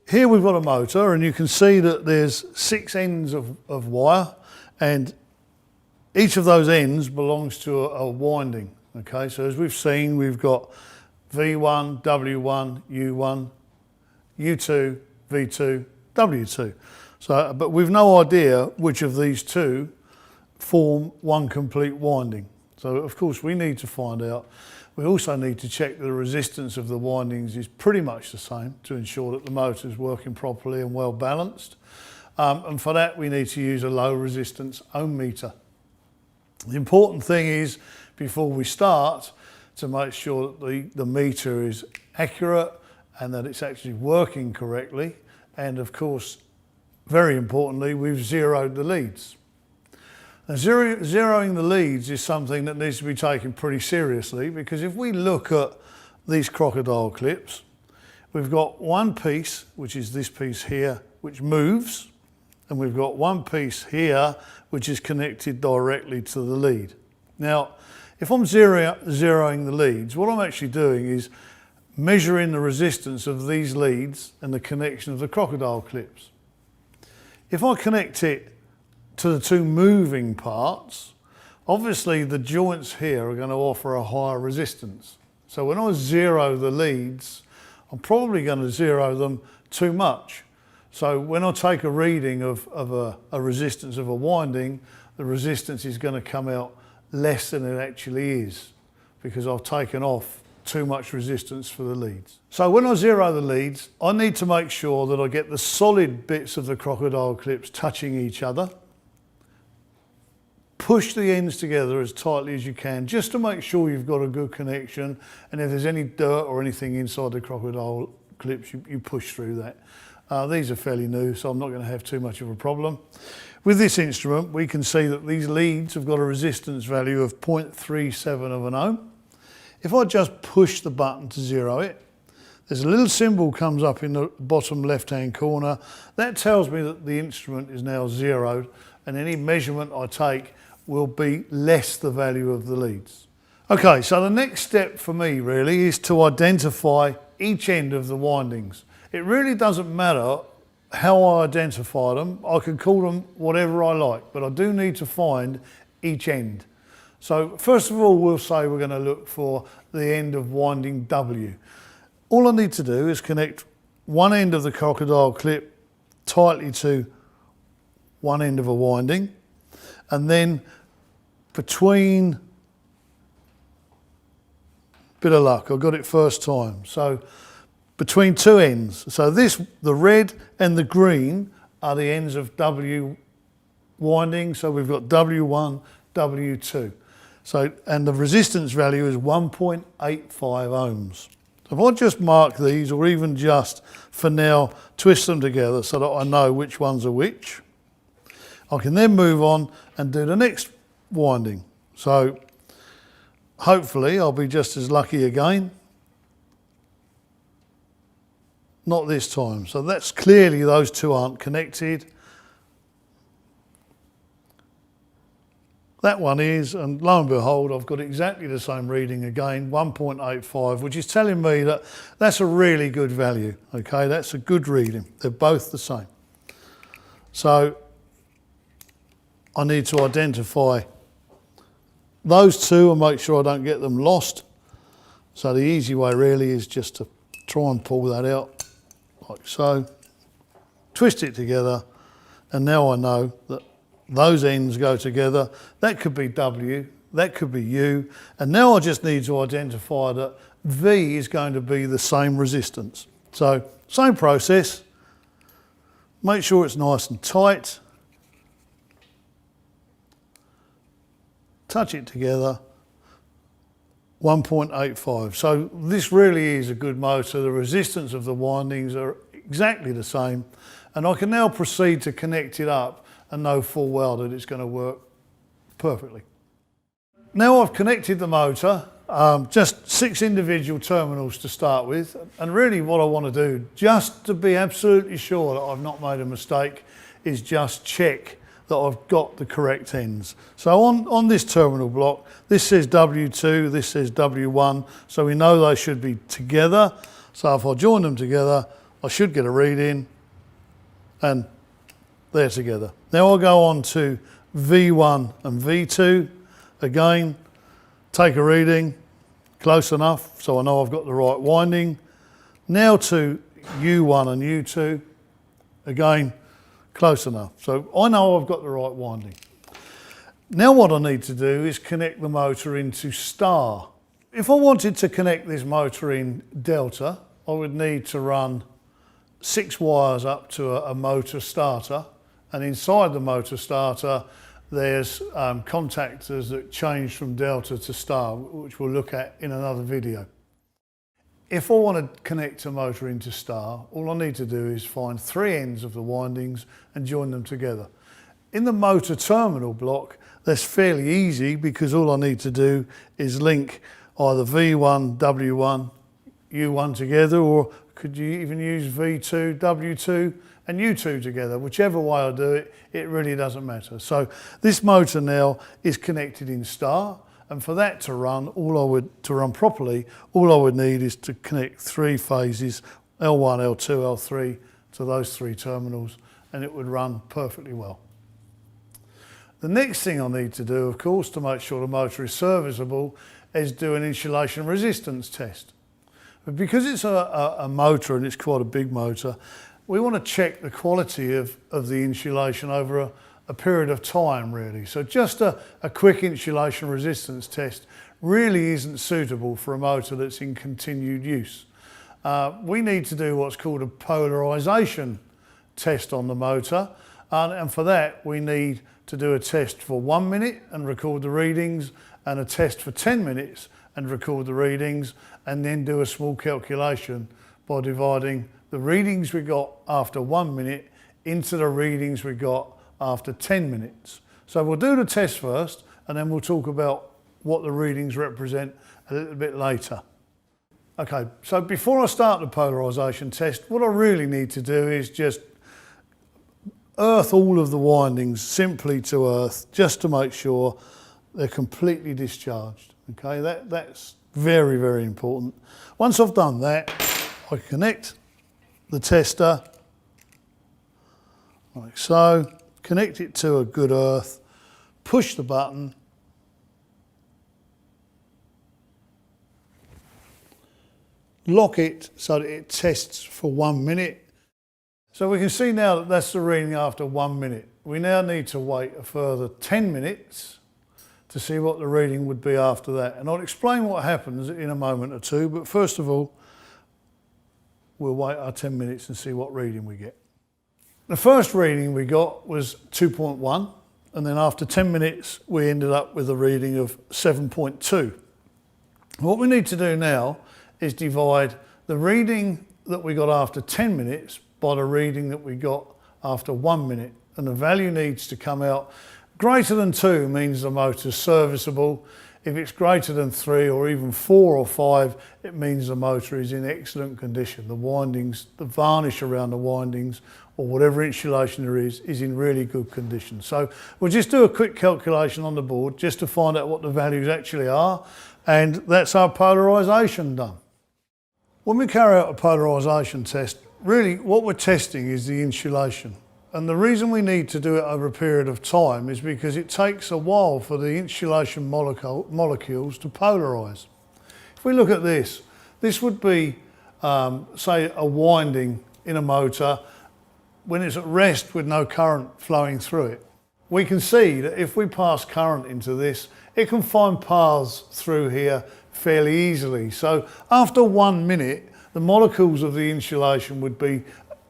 Here we've got a motor, and you can see that there's 6 ends of wire, and each of those ends belongs to a winding. Okay, so as we've seen, we've got V1, W1, U1, U2, V2, W2. So, but we've no idea which of these two form one complete winding. So of course we need to find out. We also need to check the resistance of the windings is pretty much the same to ensure that the motor is working properly and well balanced. And for that we need to use a low resistance ohm meter. The important thing is, before we start, to make sure that the meter is accurate and that it's actually working correctly. And of course, very importantly, we've zeroed the leads. Now, zeroing the leads is something that needs to be taken pretty seriously, because if we look at these crocodile clips, we've got one piece, which is this piece here, which moves, and we've got one piece here, which is connected directly to the lead. Now, if I'm zeroing the leads, what I'm actually doing is measuring the resistance of these leads and the connection of the crocodile clips. If I connect it to the two moving parts, obviously the joints here are going to offer a higher resistance. So when I zero the leads, I'm probably going to zero them too much. So when I take a reading of a resistance of a winding, the resistance is going to come out less than it actually is, because I've taken off too much resistance for the leads. So when I zero the leads, I need to make sure that I get the solid bits of the crocodile clips touching each other. Push the ends together as tightly as you can, just to make sure you've got a good connection, and if there's any dirt or anything inside the crocodile clips, you push through that. These are fairly new, so I'm not going to have too much of a problem. With this instrument, we can see that these leads have got a resistance value of 0.37 of an ohm. If I just push the button to zero it, there's a little symbol comes up in the bottom left-hand corner. That tells me that the instrument is now zeroed, and any measurement I take will be less the value of the leads. Okay, so the next step for me really is to identify each end of the windings. It really doesn't matter how I identify them. I can call them whatever I like, but I do need to find each end. So first of all, we'll say we're going to look for the end of winding W. All I need to do is connect one end of the crocodile clip tightly to one end of a winding, and then between, bit of luck, I got it first time. So between two ends. So this, the red and the green, are the ends of W winding. So we've got W1, W2. So, and the resistance value is 1.85 ohms. So if I just mark these, or even just for now twist them together so that I know which ones are which, I can then move on and do the next winding. So hopefully I'll be just as lucky again. Not this time. So that's clearly those two aren't connected. That one is, and lo and behold, I've got exactly the same reading again, 1.85, which is telling me that that's a really good value. Okay, that's a good reading. They're both the same. So I need to identify those two and make sure I don't get them lost. So the easy way really is just to try and pull that out like so, twist it together, and now I know that those ends go together. That could be W, that could be U, and now I just need to identify that V is going to be the same resistance. So same process, make sure it's nice and tight, touch it together, 1.85. So this really is a good motor. The resistance of the windings are exactly the same, and I can now proceed to connect it up and know full well that it's going to work perfectly. Now I've connected the motor, just 6 individual terminals to start with, and really what I want to do, just to be absolutely sure that I've not made a mistake, is just check that I've got the correct ends. So on this terminal block, this says W2, this says W1, so we know they should be together. So if I join them together, I should get a read in, and they're together. Now I'll go on to V1 and V2. Again, take a reading, close enough so I know I've got the right winding. Now to U1 and U2. Again, close enough. So I know I've got the right winding. Now what I need to do is connect the motor into star. If I wanted to connect this motor in delta, I would need to run 6 wires up to a motor starter, and inside the motor starter there's contactors that change from delta to star, which we'll look at in another video. If I want to connect a motor into star, all I need to do is find 3 ends of the windings and join them together. In the motor terminal block, that's fairly easy because all I need to do is link either V1, W1, U1 together, or could you even use V2, W2 and U2 together? Whichever way I do it, it really doesn't matter. So this motor now is connected in star, and for that to run, to run properly, all I would need is to connect 3 phases, L1, L2, L3, to those 3 terminals, and it would run perfectly well. The next thing I need to do, of course, to make sure the motor is serviceable, is do an insulation resistance test. But because it's a motor, and it's quite a big motor, we want to check the quality of the insulation over a period of time, really. So just a quick insulation resistance test really isn't suitable for a motor that's in continued use. We need to do what's called a polarisation test on the motor, and for that we need to do a test for 1 minute and record the readings, and a test for 10 minutes and record the readings, and then do a small calculation by dividing the readings we got after 1 minute into the readings we got after 10 minutes. So we'll do the test first, and then we'll talk about what the readings represent a little bit later. Okay, so before I start the polarisation test, what I really need to do is just earth all of the windings simply to earth, just to make sure they're completely discharged. Okay, that's very, very important. Once I've done that, I connect the tester like so, connect it to a good earth, push the button, lock it so that it tests for 1 minute. So we can see now that that's the reading after 1 minute. We now need to wait a further 10 minutes to see what the reading would be after that. And I'll explain what happens in a moment or two, but first of all, we'll wait our 10 minutes and see what reading we get. The first reading we got was 2.1, and then after 10 minutes, we ended up with a reading of 7.2. What we need to do now is divide the reading that we got after 10 minutes by the reading that we got after 1 minute, and the value needs to come out. Greater than 2 means the motor's serviceable. If it's greater than 3 or even 4 or 5, it means the motor is in excellent condition. The windings, the varnish around the windings, or whatever insulation there is in really good condition. So we'll just do a quick calculation on the board just to find out what the values actually are, and that's our polarisation done. When we carry out a polarisation test, really what we're testing is the insulation. And the reason we need to do it over a period of time is because it takes a while for the insulation molecules to polarise. If we look at this, this would be, say, a winding in a motor when it's at rest with no current flowing through it. We can see that if we pass current into this, it can find paths through here fairly easily. So after 1 minute, the molecules of the insulation would be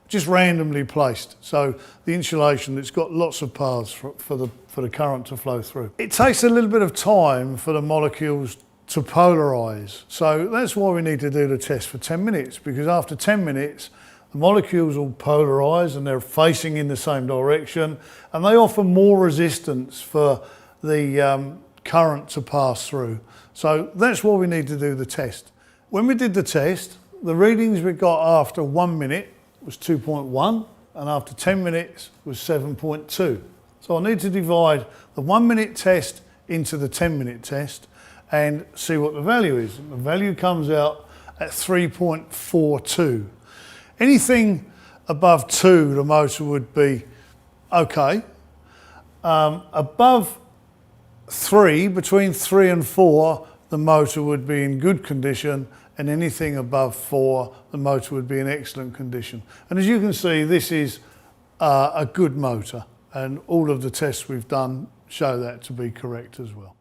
just randomly placed. So the insulation, it's got lots of paths for the current to flow through. It takes a little bit of time for the molecules to polarise. So that's why we need to do the test for 10 minutes, because after 10 minutes, the molecules will polarise and they're facing in the same direction, and they offer more resistance for the current to pass through. So that's why we need to do the test. When we did the test, the readings we got after 1 minute was 2.1, and after 10 minutes was 7.2. So I need to divide the 1 minute test into the 10 minute test and see what the value is. And the value comes out at 3.42. Anything above 2, the motor would be okay. Above 3, between 3 and 4, the motor would be in good condition, and anything above 4, the motor would be in excellent condition. And as you can see, this is a good motor, and all of the tests we've done show that to be correct as well.